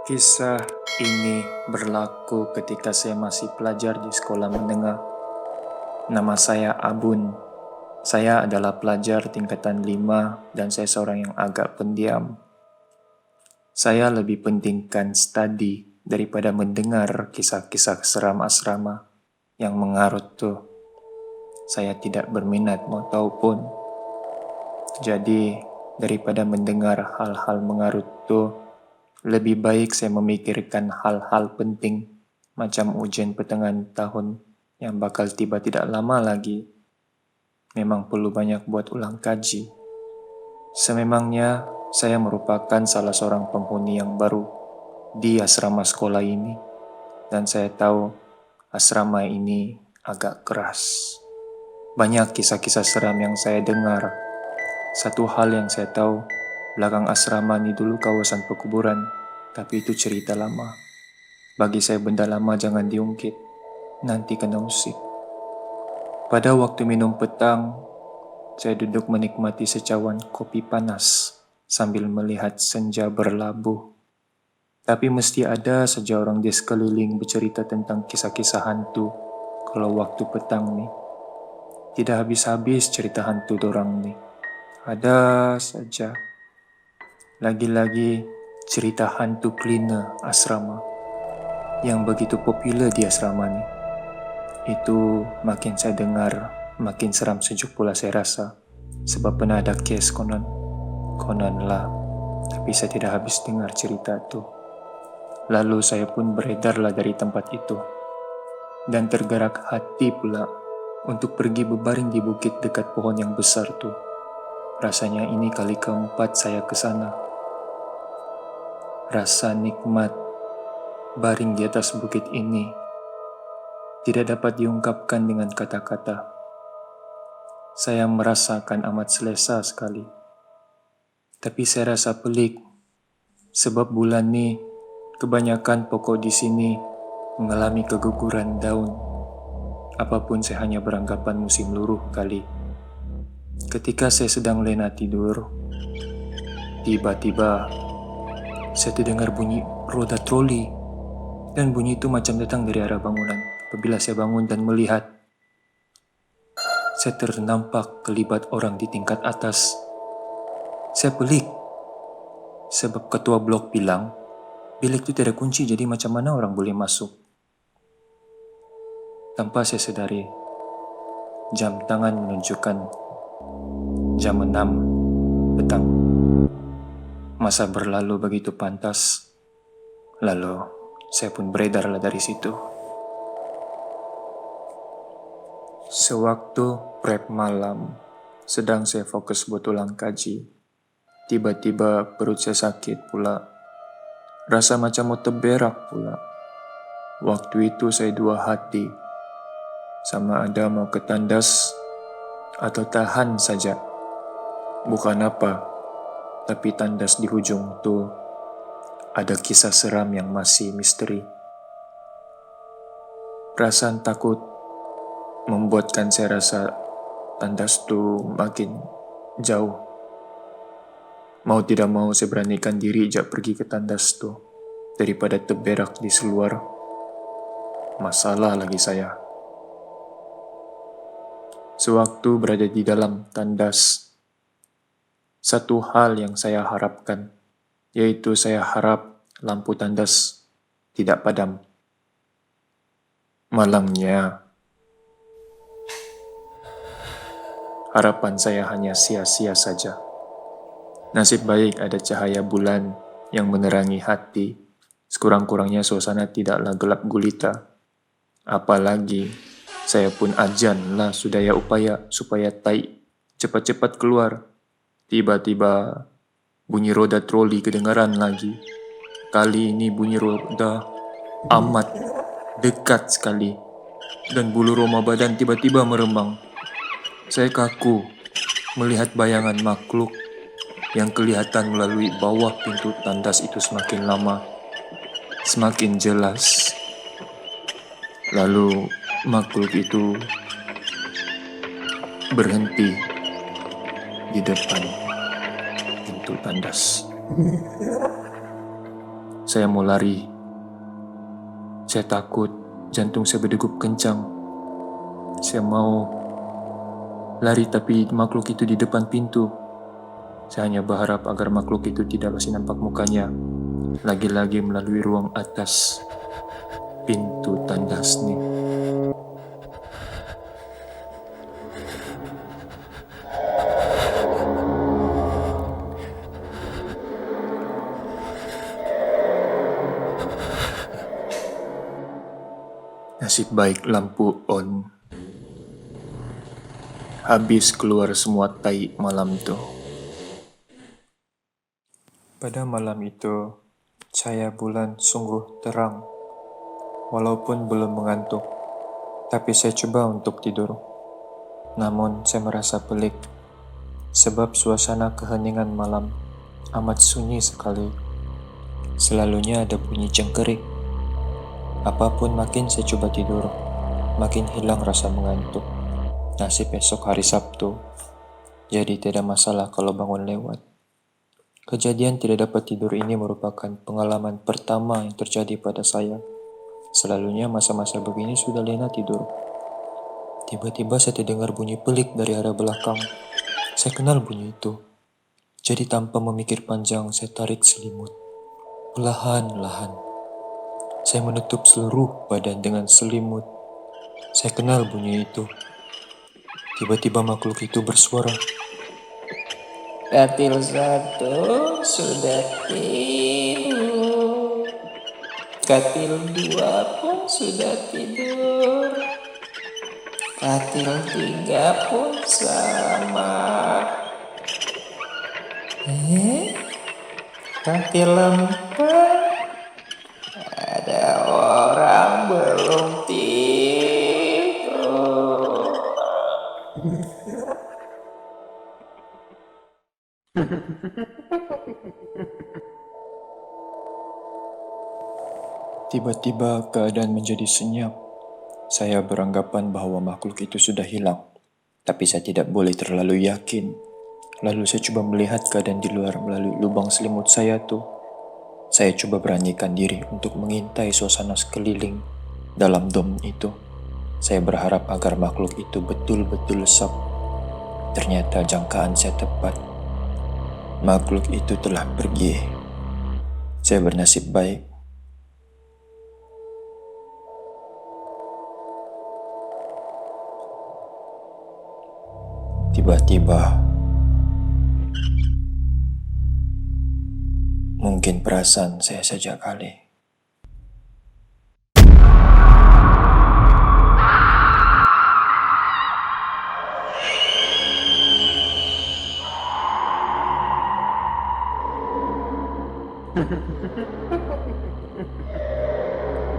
Kisah ini berlaku ketika saya masih pelajar di sekolah menengah. Nama saya Abun. Saya adalah pelajar tingkatan 5 dan saya seorang yang agak pendiam. Saya lebih pentingkan studi daripada mendengar kisah-kisah seram asrama yang mengarut tuh. Saya tidak berminat mau tahu pun. Jadi, daripada mendengar hal-hal mengarut tuh, lebih baik saya memikirkan hal-hal penting, macam ujian pertengahan tahun yang bakal tiba tidak lama lagi. Memang perlu banyak buat ulang kaji. Sememangnya, saya merupakan salah seorang penghuni yang baru di asrama sekolah ini. Dan saya tahu asrama ini agak keras. Banyak kisah-kisah seram yang saya dengar. Satu hal yang saya tahu, belakang asrama ini dulu kawasan pekuburan, tapi itu cerita lama. Bagi saya benda lama jangan diungkit, nanti kena usik. Pada waktu minum petang, saya duduk menikmati secawan kopi panas sambil melihat senja berlabuh. Tapi mesti ada saja orang di sekeliling bercerita tentang kisah-kisah hantu kalau waktu petang nih. Tidak habis-habis cerita hantu dorang nih. Ada saja. Lagi-lagi cerita hantu cleaner asrama yang begitu populer di asrama nih. Itu makin saya dengar, makin seram sejuk pula saya rasa. Sebab pernah ada case konon lah. Tapi saya tidak habis dengar cerita itu. Lalu saya pun beredarlah dari tempat itu. Dan tergerak hati pula untuk pergi berbaring di bukit dekat pohon yang besar tuh. Rasanya ini kali keempat saya ke sana. Rasa nikmat baring di atas bukit ini tidak dapat diungkapkan dengan kata-kata. Saya merasakan amat selesa sekali. Tapi saya rasa pelik, sebab bulan ini kebanyakan pokok di sini mengalami keguguran daun. Apapun saya hanya beranggapan musim luruh kali. Ketika saya sedang lena tidur, tiba-tiba saya terdengar bunyi roda troli. Dan bunyi itu macam datang dari arah bangunan. Apabila saya bangun dan melihat, saya ternampak kelibat orang di tingkat atas. Saya pelik, sebab ketua blok bilang, bilik itu tidak kunci, jadi macam mana orang boleh masuk? Tanpa saya sadari, jam tangan menunjukkan jam 6 petang. Masa berlalu begitu pantas, lalu saya pun beredarlah dari situ. Sewaktu prep malam, sedang saya fokus buat ulang kaji. Tiba-tiba perut saya sakit pula. Rasa macam mau terberak pula. Waktu itu saya dua hati. Sama ada mau ke tandas atau tahan saja. Bukan apa, tapi tandas di ujung tuh ada kisah seram yang masih misteri. Perasaan takut membuatkan saya rasa tandas tuh makin jauh. Mau tidak mau saya beranikan diri jak pergi ke tandas tuh daripada terberak di seluar. Masalah lagi saya. Sewaktu berada di dalam tandas, satu hal yang saya harapkan, yaitu saya harap lampu tandas tidak padam. Malangnya, harapan saya hanya sia-sia saja. Nasib baik ada cahaya bulan yang menerangi hati. Sekurang-kurangnya suasana tidaklah gelap gulita. Apalagi saya pun ajan lah sudaya upaya supaya tai cepat-cepat keluar. Tiba-tiba bunyi roda troli kedengaran lagi. Kali ini bunyi roda amat dekat sekali. Dan bulu roma badan tiba-tiba meremang. Saya kaku melihat bayangan makhluk yang kelihatan melalui bawah pintu tandas itu semakin lama, semakin jelas. Lalu makhluk itu berhenti di depan pintu tandas. Saya mau lari. Saya takut, jantung saya berdegup kencang. Saya mau lari tapi makhluk itu di depan pintu. Saya hanya berharap agar makhluk itu tidak masih nampak mukanya. Lagi-lagi melalui ruang atas pintu tandas nih. Nasib baik lampu on. Habis keluar semua tai malam tuh. Pada malam itu, cahaya bulan sungguh terang. Walaupun belum mengantuk, tapi saya coba untuk tidur. Namun saya merasa pelik, sebab suasana keheningan malam amat sunyi sekali. Selalunya ada bunyi cengkerik. Apapun makin saya coba tidur, makin hilang rasa mengantuk. Nasib esok hari Sabtu, jadi tidak masalah kalau bangun lewat. Kejadian tidak dapat tidur ini merupakan pengalaman pertama yang terjadi pada saya. Selalunya masa-masa begini sudah lena tidur. Tiba-tiba saya terdengar bunyi pelik dari arah belakang. Saya kenal bunyi itu. Jadi tanpa memikir panjang, saya tarik selimut. Perlahan-lahan. Saya menutup seluruh badan dengan selimut. Saya kenal bunyi itu. Tiba-tiba makhluk itu bersuara. Katil satu sudah tidur. Katil dua pun sudah tidur. Katil tiga pun sama. Katil empat ada orang belum tidur. Tiba-tiba keadaan menjadi senyap. Saya beranggapan bahwa makhluk itu sudah hilang. Tapi saya tidak boleh terlalu yakin. Lalu saya coba melihat keadaan di luar melalui lubang selimut saya tuh. Saya coba beranikan diri untuk mengintai suasana sekeliling dalam dom itu. Saya berharap agar makhluk itu betul-betul lesap. Ternyata jangkaan saya tepat. Makhluk itu telah pergi. Saya bernasib baik. Tiba-tiba, mungkin perasaan saya saja kali.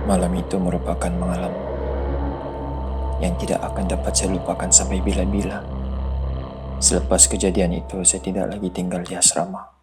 Malam itu merupakan malam yang tidak akan dapat saya lupakan sampai bila-bila. Selepas kejadian itu, saya tidak lagi tinggal di asrama.